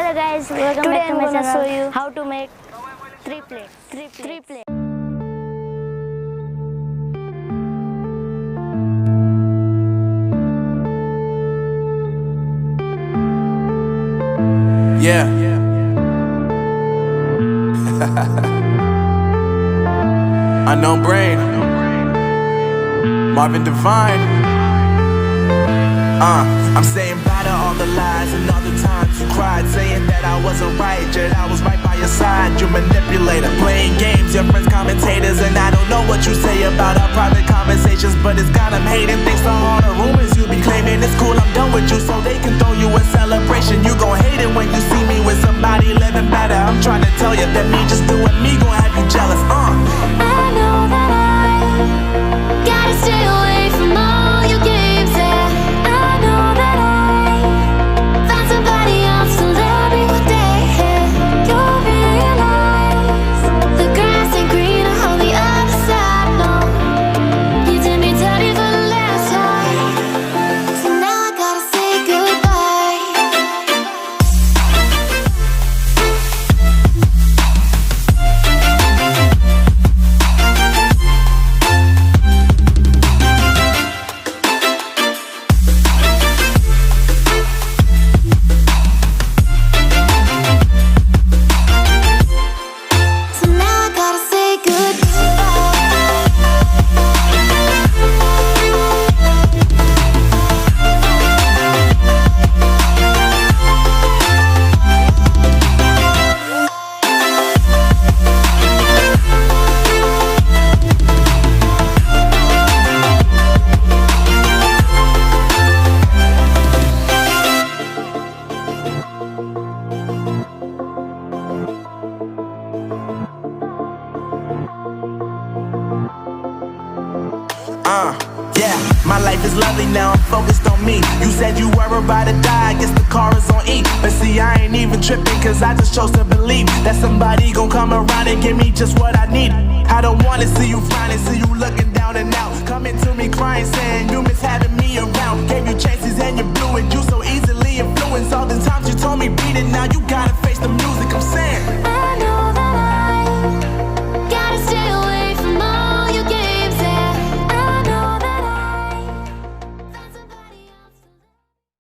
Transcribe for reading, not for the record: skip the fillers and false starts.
Hello guys, welcome Today back to I'm my gonna channel. show you How to make triplets. Yeah. Unknown Brain, Marvin Divine. I'm saying bye to all the lies and all the times you cried, saying that I wasn't right, yet I was right by your side. You manipulator, playing games, your friends commentators, and I don't know what you say about our private conversations, but it's got them hating. Thanks to all the rumors you be claiming. It's cool, I'm done with you, so they can throw you a celebration. You gon' hate it when you see me with somebody living better. I'm trying to tell you that me just doing me gon' have you jealous. I know that I gotta stay away from all your games, yeah. I know that I found somebody else to love me one day, yeah. You'll realize the grass ain't greener on the other side, no. You did me dirty for the last time, so now I gotta say goodbye. So now I gotta say Yeah, my life is lovely now, I'm focused on me. You said you were about to die, I guess the car is on E. But see, I ain't even tripping, cause I just chose to believe that somebody gon' come around and give me just what I need. I don't wanna see you frowning, see you looking down and out, coming to me crying, saying you miss having me around. Gave you chances and you blew it, you so easily influenced. All the times you told me beat it, now you gotta face the music I'm saying.